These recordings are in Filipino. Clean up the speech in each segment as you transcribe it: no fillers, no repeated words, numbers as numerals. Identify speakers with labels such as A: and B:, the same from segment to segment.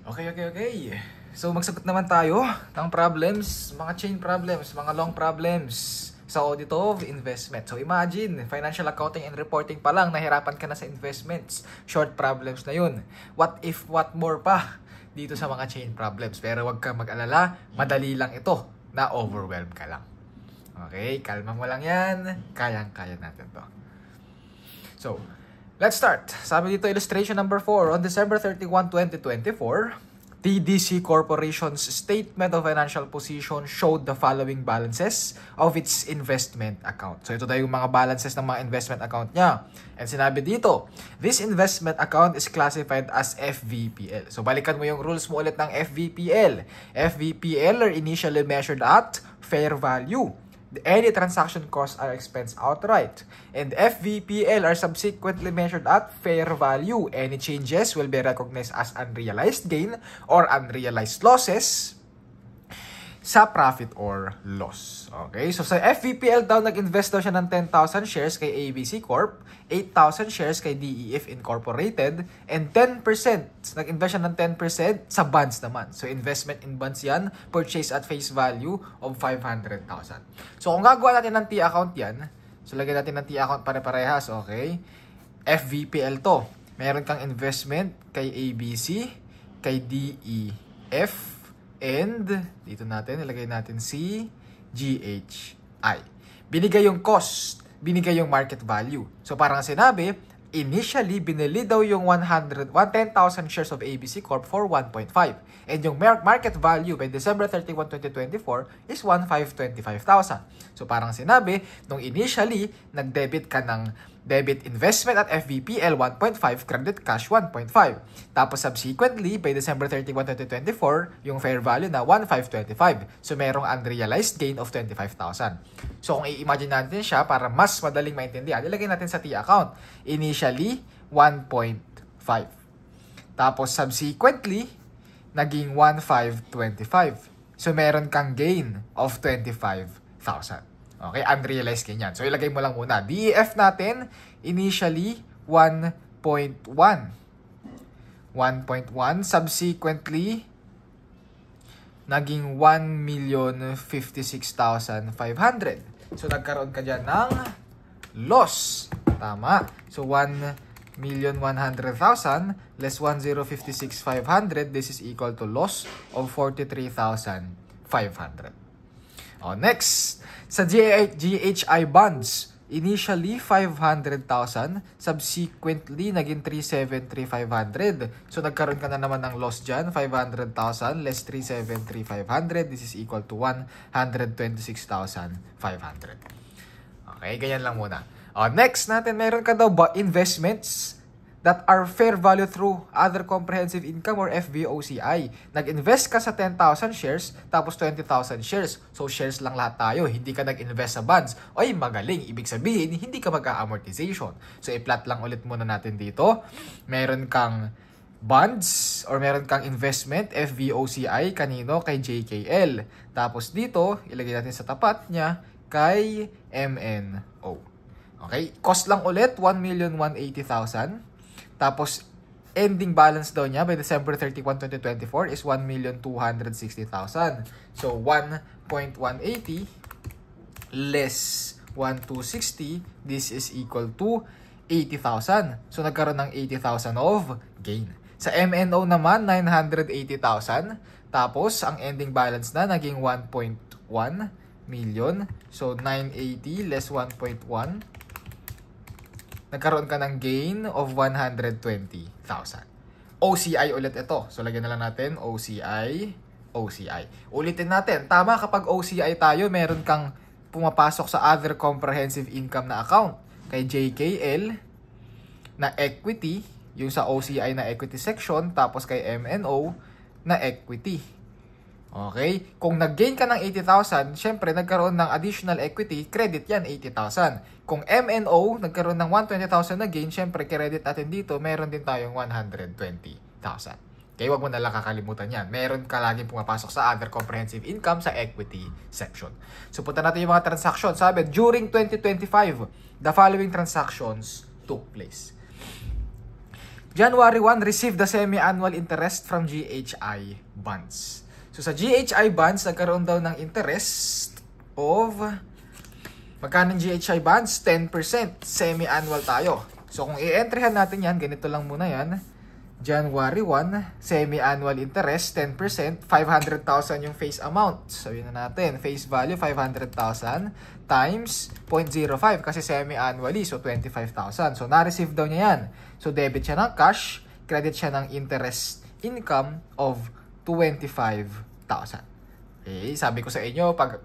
A: Okay. So, magsagot naman tayo ng problems, mga chain problems, mga long problems sa audit of investment. So, imagine, financial accounting and reporting pa lang, nahirapan ka na sa investments. Short problems na yun. What if, what more pa dito sa mga chain problems. Pero wag kang mag-alala, madali lang ito, na-overwhelm ka lang. Okay, kalma mo lang yan. Kayang-kaya natin to. So, let's start. Sabi dito, illustration number 4. On December 31, 2024, TDC Corporation's statement of financial position showed the following balances of its investment account. So, ito tayo yung mga balances ng mga investment account niya. And sinabi dito, this investment account is classified as FVPL. So, balikan mo yung rules mo ulit ng FVPL. FVPL are initially measured at fair value. Any transaction costs are expensed outright. And FVPL are subsequently measured at fair value. Any changes will be recognized as unrealized gain or unrealized losses sa profit or loss. Okay? So, sa FVPL daw, nag-invest daw siya ng 10,000 shares kay ABC Corp, 8,000 shares kay DEF Incorporated, and 10%. Nag-invest siya ng 10% sa bonds naman. So, investment in bonds yan, purchase at face value of 500,000. So, kung gagawa natin ng T-account yan, so, lagyan natin ng T-account pare-parehas, okay? FVPL to. Meron kang investment kay ABC, kay DEF, and dito natin, ilagay natin si GHI. Binigay yung cost, binigay yung market value. So parang sinabi, initially, binili daw yung 10,000 shares of ABC Corp for 1.5. And yung market value by December 31, 2024 is 1,525,000. So parang sinabi, nung initially, nag-debit ka ng debit investment at FVPL 1.5, credit cash 1.5. Tapos subsequently, by December 31, 2024, yung fair value na 1,525. So merong unrealized gain of 25,000. So kung i-imagine natin siya para mas madaling maintindihan, ilagay natin sa T-account. Initially, 1.5. Tapos subsequently, naging 1,525. So meron kang gain of 25,000. Okay, unrealized gain yan. So, ilagay mo lang muna. DEF natin, initially, 1.1. 1.1. Subsequently, naging 1,056,500. So, nagkaroon ka dyan ng loss. Tama. So, 1,100,000 less 1,056,500. This is equal to loss of 43,500. Next, sa GHI bonds, initially 500,000, subsequently naging 373,500. So nagkaroon ka na naman ng loss dyan, 500,000 less 373,500. This is equal to 126,500. Okay, ganyan lang muna. Next natin, meron ka daw ba investments that are fair value through other comprehensive income or FVOCI. Nag-invest ka sa 10,000 shares, tapos 20,000 shares. So, shares lang lahat tayo. Hindi ka nag-invest sa bonds. Oy, magaling. Ibig sabihin, hindi ka mag-amortization. So, i-plot lang ulit muna natin dito. Meron kang bonds or meron kang investment, FVOCI, kanino? Kay JKL. Tapos dito, ilagay natin sa tapat niya, kay MNO. Okay? Cost lang ulit, 1,180,000. Tapos, ending balance daw niya by December 31, 2024 is 1,260,000. So, 1.180 less 1,260, this is equal to 80,000. So, nagkaroon ng 80,000 of gain. Sa MNO naman, 980,000. Tapos, ang ending balance na naging 1.1 million. So, 980 less 1.1. Nagkaroon ka ng gain of 120,000. OCI ulit ito. So, lagyan na lang natin OCI. Ulitin natin. Tama, kapag OCI tayo, meron kang pumapasok sa other comprehensive income na account. Kay JKL na equity, yung sa OCI na equity section, tapos kay MNO na equity. Okay? Kung nag-gain ka ng 80,000, syempre nagkaroon ng additional equity, credit yan 80,000. Kung MNO, nagkaroon ng 120,000 na gain, syempre credit natin dito, meron din tayong 120,000. Okay, wag mo na lang kakalimutan yan. Meron ka laging pumapasok sa other comprehensive income sa equity section. So, punta natin yung mga transactions. Sabi, during 2025, the following transactions took place. January 1, receive the semi-annual interest from GHI bonds. So sa GHI bonds, nagkaroon daw ng interest of, magkano ng GHI bonds? 10%. Semi-annual tayo. So kung i-entryhan natin yan, ganito lang muna yan. January 1, semi-annual interest, 10%, 500,000 yung face amount. Sabihin na natin, face value, 500,000 times 0.05 kasi semi-annually, so 25,000. So na-receive daw niya yan. So debit siya ng cash, credit siya ng interest income of 25,000. Okay, sabi ko sa inyo, pag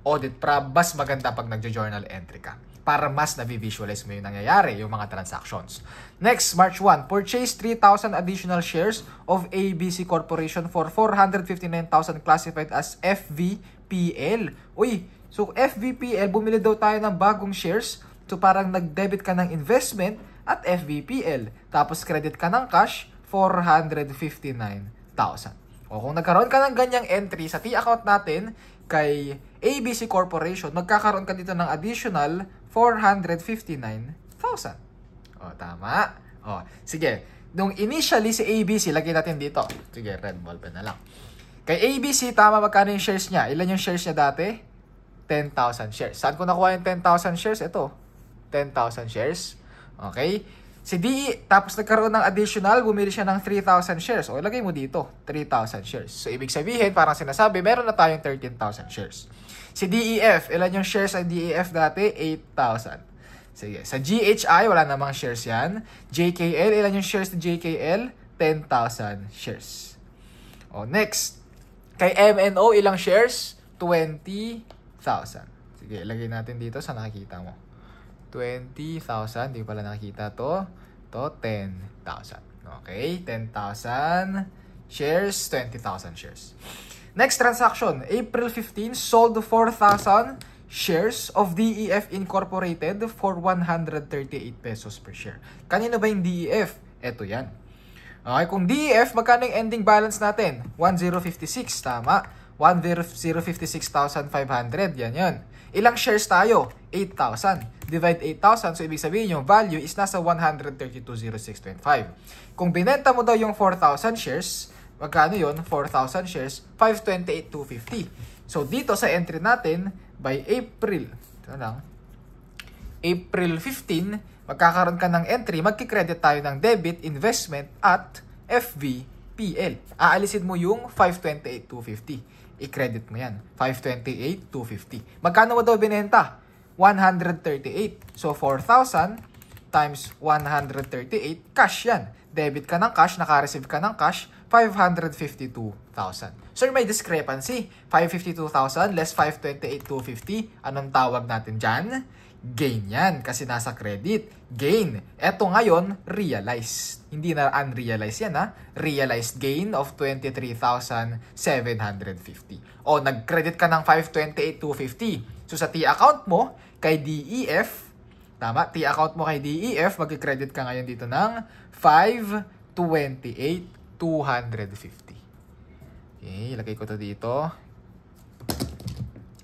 A: audit mas maganda pag nagjo-journal entry ka para mas na-visualize mo yung nangyayari, yung mga transactions. Next, March 1, purchase 3,000 additional shares of ABC Corporation for 459,000 classified as FVPL. Uy, so FVPL, bumili daw tayo ng bagong shares. So parang nag-debit ka ng investment at FVPL. Tapos credit ka ng cash, 459,000. O kung nagkaroon ka ng ganyang entry sa T-account natin kay ABC Corporation, magkakaroon ka dito ng additional 459,000. O, tama. O, sige. Nung initially si ABC, lagay natin dito. Sige, red ballpen na lang. Kay ABC, tama, magkano yung shares niya? Ilan yung shares niya dati? 10,000 shares. Saan ko nakuha yung 10,000 shares? Ito. 10,000 shares. Okay. Si DE, tapos nagkaroon ng additional, bumili siya ng 3,000 shares. O, ilagay mo dito, 3,000 shares. So, ibig sabihin, parang sinasabi, meron na tayong 13,000 shares. Si DEF, ilan yung shares ng DEF dati? 8,000. Sige, sa GHI, wala namang shares yan. JKL, ilan yung shares ni JKL? 10,000 shares. O, next. Kay MNO, ilang shares? 20,000. Sige, ilagay natin dito sa nakikita mo. 20,000. Hindi ko pala nakikita to. To 10,000. Okay, 10,000 shares, 20,000 shares. Next transaction, April 15, sold 4,000 shares of DEF Incorporated for 138 pesos per share. Kanino ba yung DEF? Ito yan. Okay, kung DEF, magkano yung ending balance natin? 1,056, tama. 1,056,500, yan yun. Ilang shares tayo? 8,000. Divide 8,000, so ibig sabihin yung value is nasa 132,0625. Kung binenta mo daw yung 4,000 shares, magkano yun? 4,000 shares, 528,250. So dito sa entry natin, by April, ito lang, April 15, magkakaroon ka ng entry, magkikredit tayo ng debit, investment, at FVPL. Aalisin mo yung 528,250. I-credit mo yan. 528,250. Magkano mo daw binenta? 138. So, 4,000 times 138, cash yan. Debit ka ng cash, naka-receive ka ng cash, 552,000. So, may discrepancy. 552,000 less 528,250. Anong tawag natin dyan? Gain yan. Kasi nasa credit. Gain. Eto ngayon, realized. Hindi na unrealized yan, ha? Realized gain of 23,750. O, nag-credit ka ng 528,250. So, sa T-account mo, kay DEF, tama? T-account mo kay DEF, mag-credit ka ngayon dito ng 528,250. Okay, ilagay ko to dito.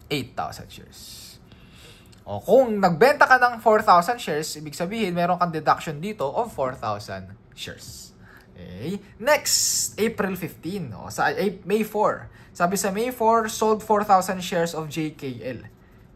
A: 8,000 shares. O, kung nagbenta ka ng 4,000 shares, ibig sabihin, meron kang deduction dito of 4,000 shares. Okay. Next, April 15. O, sa May 4. Sabi sa May 4, sold 4,000 shares of JKL.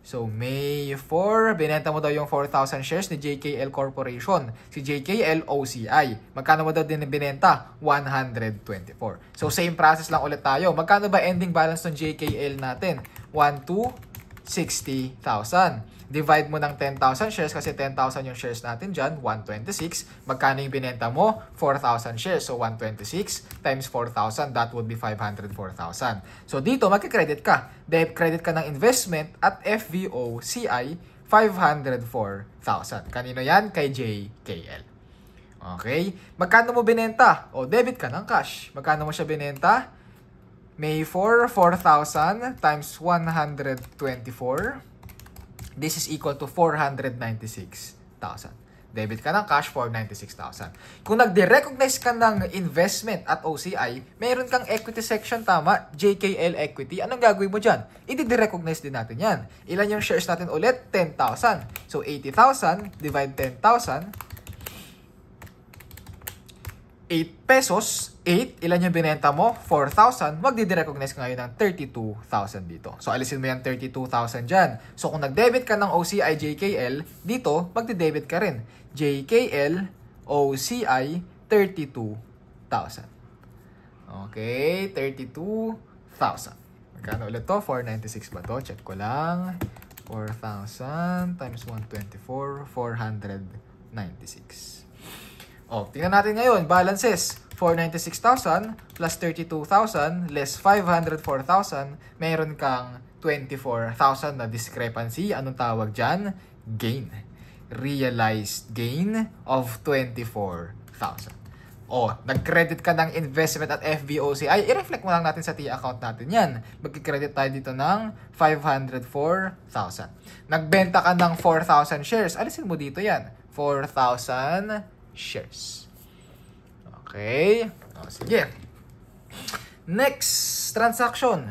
A: So, May 4, binenta mo daw yung 4,000 shares ni JKL Corporation. Si JKL, OCI. Magkano mo daw din binenta? 124. So, same process lang ulit tayo. Magkano ba ending balance ng JKL natin? 1,260,000. Divide mo ng 10,000 shares kasi 10,000 yung shares natin dyan, 126. Magkano yung binenta mo? 4,000 shares. So, 126 times 4,000, that would be 504,000. So, dito, magkikredit ka. Debit credit ka ng investment at FVOCI, 504,000. Kanino yan? Kay JKL. Okay? Magkano mo binenta? O, debit ka ng cash. Magkano mo siya binenta? May 4,000 times 124. This is equal to 496,000. Debit ka ng cash, 496,000. Kung nagde-recognize ka ng investment at OCI, meron kang equity section, tama? JKL equity. Anong gagawin mo dyan? I-recognize din natin yan. Ilan yung shares natin ulit? 10,000. So, 80,000 divide 10,000. 8 pesos, 8, ilan yung binenta mo? 4,000, magdi-recognize ka ngayon ng 32,000 dito. So, alisin mo yung 32,000 dyan. So, kung nag-debit ka ng OCI JKL, dito, magdi-debit ka rin. JKL, OCI, 32,000. Okay, 32,000. Magkano ulit to? 496 ba to? Check ko lang. 4,000 times 124, 496. Tingnan natin ngayon. Balances. 496,000 plus 32,000 less 504,000. Meron kang 24,000 na discrepancy. Anong tawag dyan? Gain. Realized gain of 24,000. Nag-credit ka ng investment at FVOCI. I-reflect mo lang natin sa TIA account natin yan. Mag-credit tayo dito ng 504,000. Nagbenta ka ng 4,000 shares. Alisin mo dito yan. 4,000 shares. Okay. Sige. Next transaction.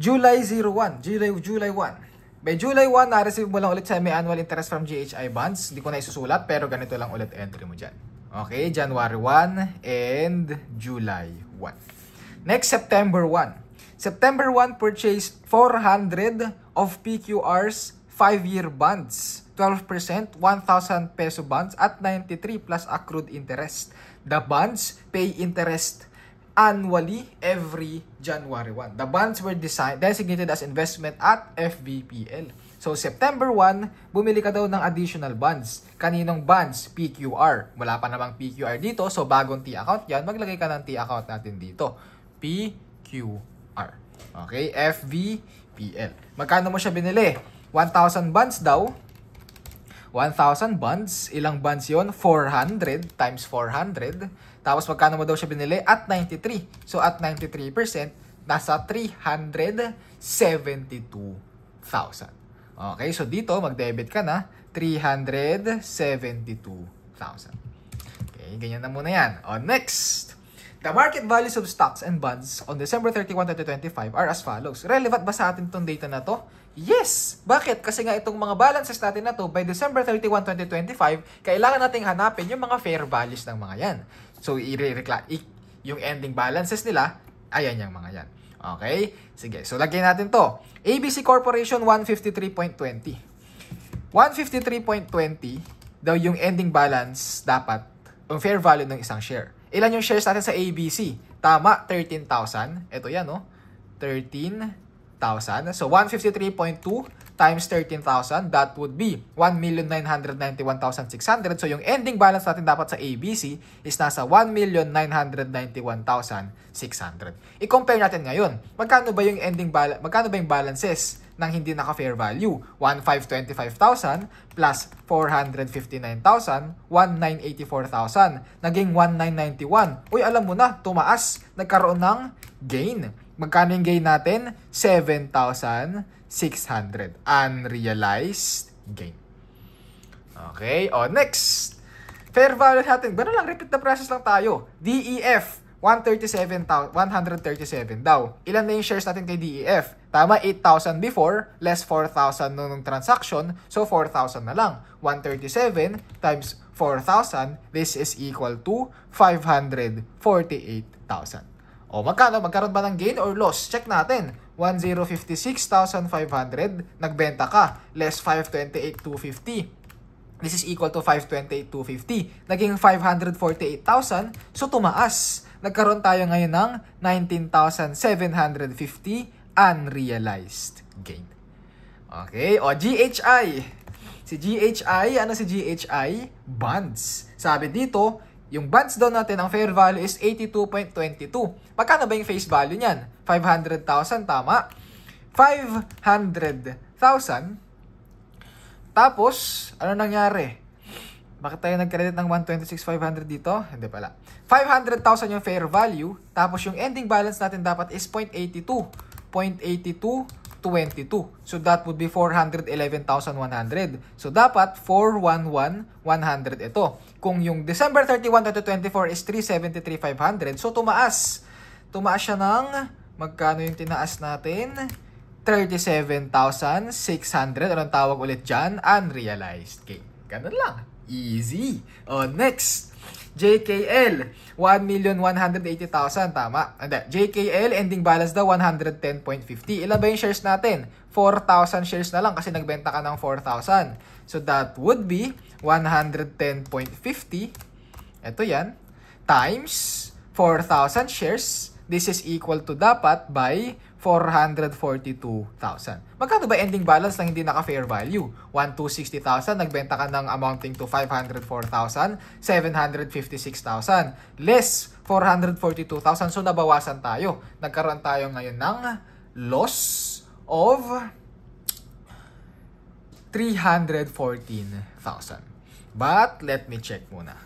A: July 01. July 1. By July 1, na-receive mo lang ulit semi-annual interest from GHI bonds. Hindi ko na isusulat, pero ganito lang ulit entry mo dyan. Okay, January 1 and July 1. Next, September 1. September 1, purchase 400 of PQR's 5-year bonds. 12%, 1,000 peso bonds at 93 plus accrued interest. The bonds pay interest annually every January 1. The bonds were designated as investment at FVPL. So, September 1, bumili ka daw ng additional bonds. Kaninong bonds? PQR. Wala pa namang PQR dito, so bagong T-account yan. Maglagay ka ng T-account natin dito. PQR. Okay? FVPL. Magkano mo siya binili? 1,000 bonds daw. 1,000 bonds. Ilang bonds yon? 400 times 400. Tapos magkano mo daw siya binili? At 93. So, at 93%, nasa 372,000. Okay, so dito, mag-debit ka na, 372,000. Okay, ganyan na muna yan. Next. The market values of stocks and bonds on December 31, 2025 are as follows. Relevant ba sa atin itong data na to? Yes! Bakit? Kasi nga itong mga balances natin na to, by December 31, 2025, kailangan nating hanapin yung mga fair values ng mga yan. So, yung ending balances nila, ayan yung mga yan. Okay? Sige. So, lagyan natin to. ABC Corporation, 153.20. 153.20 daw yung ending balance dapat, yung fair value ng isang share. Ilan yung shares natin sa ABC? Tama, 13,000. Ito yan, no? 13,000. So, 153.2 times 13,000, that would be 1,991,600. So, yung ending balance natin dapat sa ABC is nasa 1,991,600. I-compare natin ngayon. Magkano ba yung balances ng hindi naka-fair value? 1,525,000 plus 459,000, 1,984,000. Naging 1,991. Uy, alam mo na, tumaas. Nagkaroon ng gain. Magkano yung gain natin? 7,600. Unrealized gain. Okay. Next. Fair value natin. Gano'n lang. Repeat the process lang tayo. DEF. 137 daw. Ilan na yung shares natin kay DEF? Tama, 8,000 before, less 4,000 nung transaction. So, 4,000 na lang. 137 times 4,000, this is equal to 548,000. Magkano? Magkaroon ba ng gain or loss? Check natin. 1,056,500. Nagbenta ka. Less 528,250. This is equal to 528,250. Naging 548,000. So, tumaas. Nagkaroon tayo ngayon ng 19,750 unrealized gain. Okay. GHI. Si GHI, ano si GHI? Bonds. Sabi dito, yung bonds daw natin, ang fair value is 82.22. Magkano ba yung face value niyan? 500,000, tama? 500,000. Tapos, ano nangyari? Bakit tayo nag-credit ng 126,500 dito? Hindi pala. 500,000 yung fair value. Tapos yung ending balance natin dapat is 0.82. 0.8222. So that would be 411,100. So dapat 411,100 ito. Kung yung December 31, 2024 is 373,500, so tumaas. Tumaas siya ng, magkano yung tinaas natin? 37,600. Anong tawag ulit dyan? Unrealized gain. Ganun lang. Easy. Next. JKL, 1,180,000. Tama. Hindi. JKL, ending balance daw, 110.50. Ilan ba yung shares natin? 4,000 shares na lang kasi nagbenta ka ng 4,000. So, that would be 110.50. Ito yan. Times 4,000 shares. This is equal to dapat by 442,000. Magkano ba ending balance lang hindi naka-fair value? 1,260,000, nagbenta ka ng amounting to 504,000, 756,000, less 442,000, so nabawasan tayo. Nagkaroon tayo ngayon ng loss of 314,000. But, let me check muna.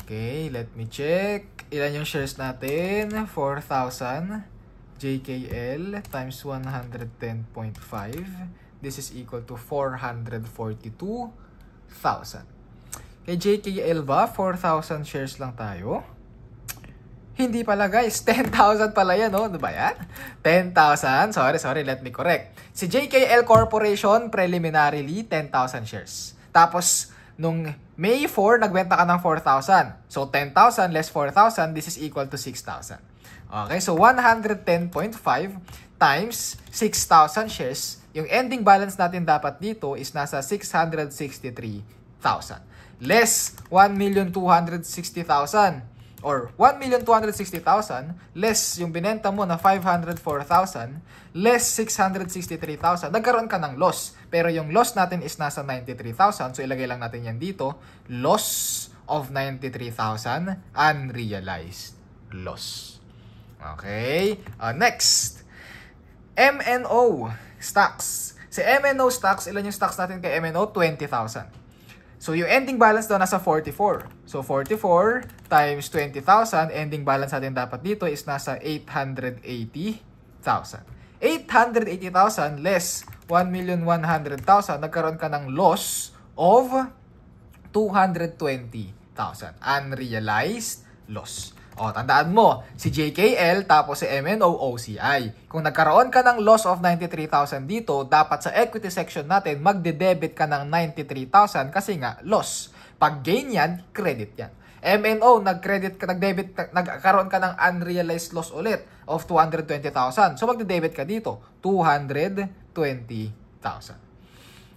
A: Okay, let me check. Ilan yung shares natin? 4,000. JKL times 110.5. This is equal to 442,000. Kay JKL ba, 4,000 shares lang tayo? Hindi pala guys, 10,000 pala yan, no? Diba yan? 10,000, sorry, let me correct. Si JKL Corporation, preliminarily, 10,000 shares. Tapos, nung May 4, nagbenta ka ng 4,000. So, 10,000 less 4,000, this is equal to 6,000. Okay, so 110.5 times 6,000 shares. Yung ending balance natin dapat dito is nasa 663,000. Less 1,260,000 or 1,260,000 less yung binenta mo na 504,000 less 663,000. Nagkaroon ka ng loss. Pero yung loss natin is nasa 93,000. So ilagay lang natin yan dito. Loss of 93,000 unrealized loss. Okay, next, MNO stocks. Si MNO stocks, ilan yung stocks natin kay MNO? 20,000. So, yung ending balance daw nasa 44. So, 44 times 20,000, ending balance natin dapat dito is nasa 880,000. 880,000 less 1,100,000, nagkaroon ka ng loss of 220,000. Unrealized loss. O, tandaan mo, si JKL tapos si MNO OCI. Kung nagkaroon ka ng loss of 93,000 dito, dapat sa equity section natin, magde-debit ka ng 93,000 kasi nga, loss. Pag gain yan, credit yan. MNO, nagkaroon ka ng unrealized loss ulit of 220,000. So, magde-debit ka dito, 220,000.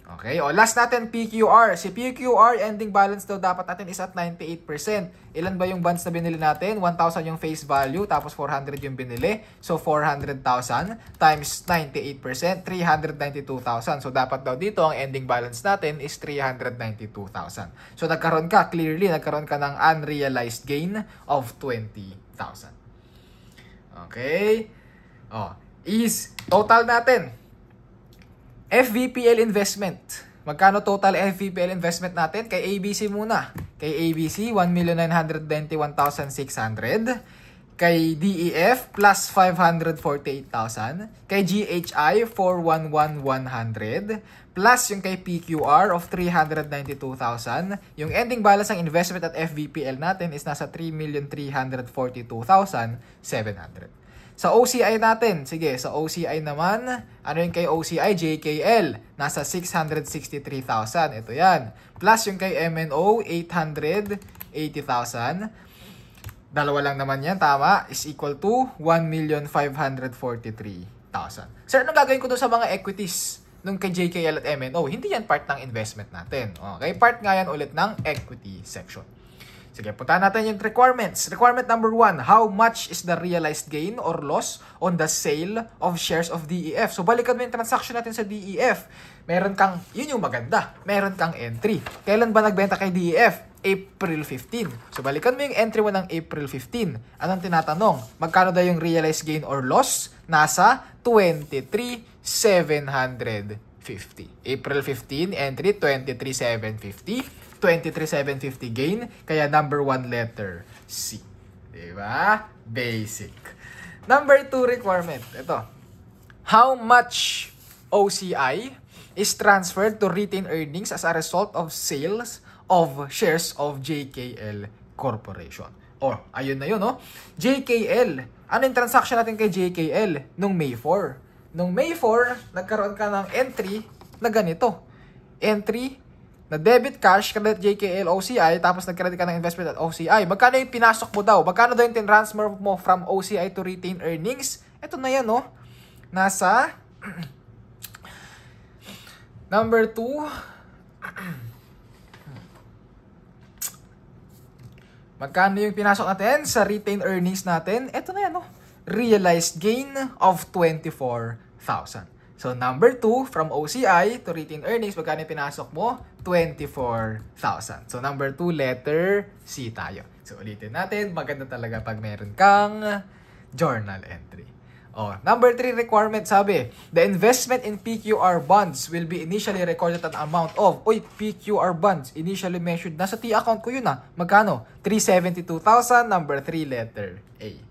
A: Okay, o last natin PQR. Si PQR ending balance daw dapat natin is at 98%. Ilan ba yung bonds na binili natin? 1,000 yung face value, tapos 400 yung binili. So 400,000 times 98%, 392,000. So dapat daw dito ang ending balance natin is 392,000. So nagkaroon ka ng unrealized gain of 20,000. Okay? O, is total natin. FVPL investment. Magkano total FVPL investment natin? Kay ABC muna. Kay ABC, 1,991,600. Kay DEF, plus 548,000. Kay GHI, 411,100. Plus yung kay PQR of 392,000. Yung ending balance ng investment at FVPL natin is nasa 3,342,700. Sa OCI natin, sige, sa OCI naman, ano yung kay OCI? JKL, nasa 663,000. Ito yan. Plus yung kay MNO, 880,000. Dalawa lang naman yan, tama, is equal to 1,543,000. Sir, anong gagawin ko doon sa mga equities nung kay JKL at MNO? Hindi yan part ng investment natin. Okay, part nga yan ulit ng equity section. Sige, puntahan natin yung requirements. Requirement number 1, how much is the realized gain or loss on the sale of shares of DEF? So, balikan mo yung transaction natin sa DEF. Meron kang, yun yung maganda, meron kang entry. Kailan ba nagbenta kay DEF? April 15. So, balikan mo yung entry mo ng April 15. Anong tinatanong? Magkano daw yung realized gain or loss? Nasa 23,750. April 15, entry 23,750. 23,750 gain, kaya number 1 letter C. Diba? Basic. Number 2 requirement. Ito. How much OCI is transferred to retained earnings as a result of sales of shares of JKL Corporation? Or, ayun na yun, no? JKL. Ano yung transaction natin kay JKL? Nung May 4. Nung May 4, nagkaroon ka ng entry na ganito. Entry na debit cash, credit JKL, OCI, tapos nag-credit ka ng investment at OCI. Magkano yung pinasok mo daw? Magkano daw yung tinransfer mo from OCI to retained earnings? Ito na yan, no? Nasa number 2. Magkano yung pinasok natin sa retained earnings natin? Ito na yan, no? Realized gain of 24,000. So, number 2, from OCI to retained earnings, magkano yung pinasok mo? 24,000. So, number 2, letter C tayo. So, ulitin natin. Maganda talaga pag meron kang journal entry. Oh, number 3 requirement, sabi, the investment in PQR bonds will be initially recorded at an amount of, PQR bonds, initially measured, nasa T account ko yun Magkano? 372,000, number 3, letter A.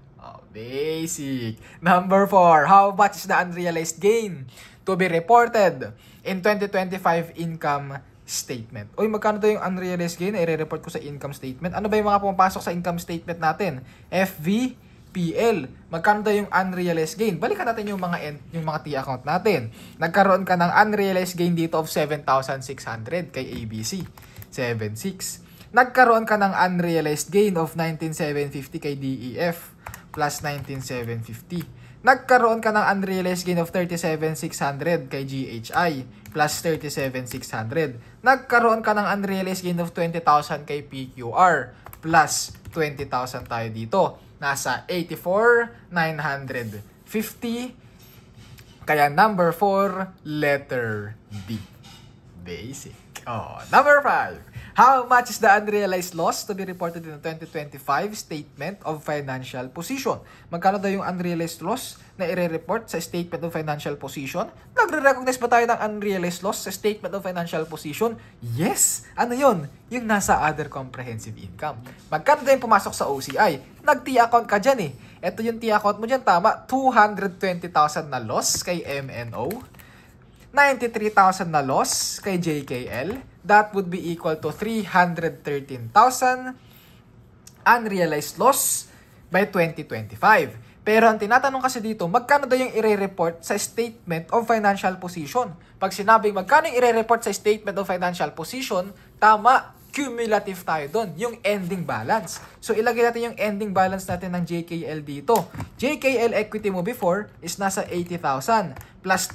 A: Basic. Number 4, how much is the unrealized gain to be reported in 2025 income statement? Magkano daw yung unrealized gain na i-report ko sa income statement? Ano ba yung mga pumapasok sa income statement natin? FVPL. Magkano daw yung unrealized gain? Balikan natin yung mga T account natin. Nagkaroon ka ng unrealized gain dito of 7,600 kay ABC. 76. Nagkaroon ka ng unrealized gain of 19,750 kay DEF. Plus 19,750. Nagkaroon ka ng unrealized gain of 37,600 kay GHI. Plus 37,600. Nagkaroon ka ng unrealized gain of 20,000 kay PQR. Plus 20,000 tayo dito. Nasa 84,950. Kaya number 4, letter B. Basic. Number 5. How much is the unrealized loss to be reported in the 2025 Statement of Financial Position? Magkano daw yung unrealized loss na i-report sa Statement of Financial Position? Nagre-recognize ba tayo ng unrealized loss sa Statement of Financial Position? Yes! Ano yun? Yung nasa Other Comprehensive Income. Magkano daw yung pumasok sa OCI? Nag-T account ka dyan Ito yung T account mo dyan, tama? 220,000 na loss kay MNO. 93,000 na loss kay JKL. That would be equal to 313,000 unrealized loss by 2025. Pero ang tinatanong kasi dito, magkano daw yung i-report sa Statement of Financial Position? Pag sinabing magkano yung i-report sa Statement of Financial Position, tama, cumulative tayo doon, yung ending balance. So ilagay natin yung ending balance natin ng JKL dito. JKL equity mo before is nasa 80,000 plus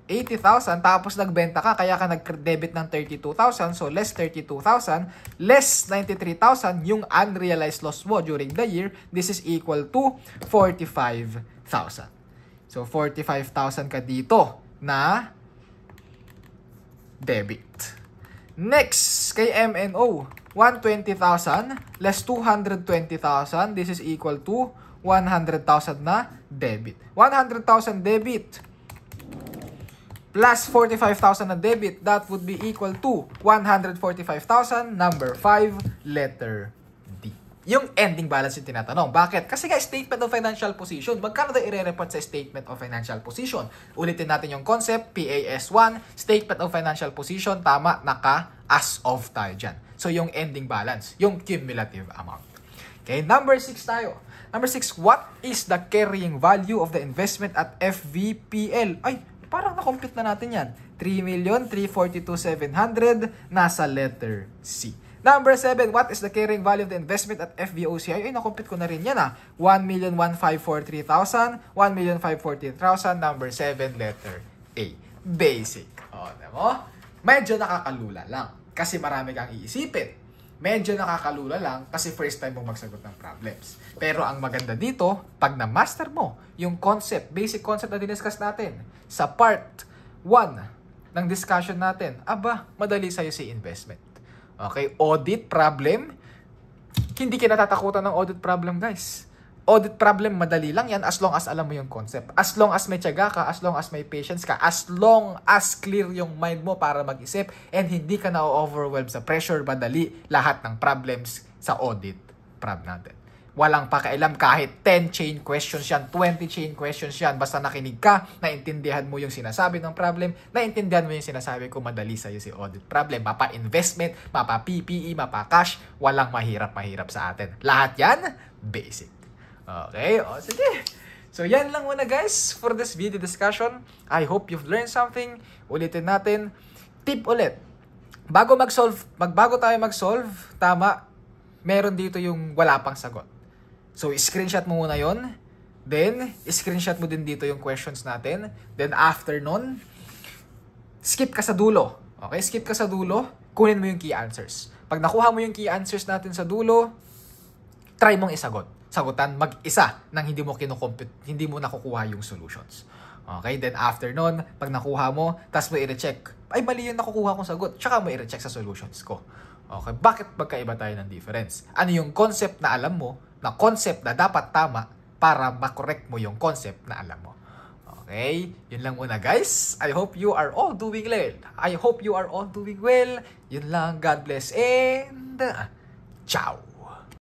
A: 80,000, tapos nagbenta ka, kaya ka nag-debit ng 32,000, so less 32,000, less 93,000, yung unrealized loss mo during the year, this is equal to 45,000. So, 45,000 ka dito na debit. Next, kay MNO, 120,000 less 220,000, this is equal to 100,000 na debit. 100,000 debit plus 45,000 na debit, that would be equal to 145,000, number 5, letter D. Yung ending balance yung tinatanong. Bakit? Kasi nga, Statement of Financial Position, magkano daw i-report sa Statement of Financial Position? Ulitin natin yung concept, PAS1, Statement of Financial Position, tama, naka-as of tayo dyan. So, yung ending balance, yung cumulative amount. Okay, number 6 tayo. Number 6, what is the carrying value of the investment at FVPL? Parang na-complete na natin yan. 3,342,700 nasa letter C. Number 7, what is the carrying value of the investment at FVOCI? Na-complete ko na rin yan 1,154,300, 1,540,000, number 7, letter A. Basic. Diba? Medyo nakakalula lang kasi marami kang iisipin. Medyo nakakalula lang kasi first time mo magsagot ng problems. Pero ang maganda dito, pag na-master mo yung concept, basic concept na diniscuss natin sa part 1 ng discussion natin, madali sa'yo si investment. Okay, audit problem. Hindi ka natatakutan ng audit problem, guys. Audit problem, madali lang yan as long as alam mo yung concept. As long as may tiyaga ka, as long as may patience ka, as long as clear yung mind mo para mag-isip and hindi ka na-overwhelm sa pressure, madali lahat ng problems sa audit prob natin. Walang pakialam kahit 10 chain questions yan, 20 chain questions yan. Basta nakinig ka, naintindihan mo yung sinasabi ng problem, naintindihan mo yung sinasabi ko, madali sa'yo si audit problem. Mapa investment, mapa PPE, mapa cash, walang mahirap-mahirap sa atin. Lahat yan, basic. Okay, sige. So, yan lang muna guys for this video discussion. I hope you've learned something. Ulitin natin. Tip ulit. Bago tayo mag-solve, tama, meron dito yung wala pang sagot. So, screenshot mo muna yon. Then, screenshot mo din dito yung questions natin. Then, after nun, skip ka sa dulo. Okay? Skip ka sa dulo, kunin mo yung key answers. Pag nakuha mo yung key answers natin sa dulo, try mong isagot. Sagutan mag-isa nang hindi mo nakukuha yung solutions. Okay? Then, after nun, pag nakuha mo, tas mo i-recheck. Ay, mali yung nakukuha kong sagot. Tsaka mo i-recheck sa solutions ko. Okay? Bakit magkaiba tayo ng difference? Ano yung concept na alam mo, na concept na dapat tama para makorek mo yung concept na alam mo. Okay? Yun lang muna guys. I hope you are all doing well. Yun lang. God bless and ciao.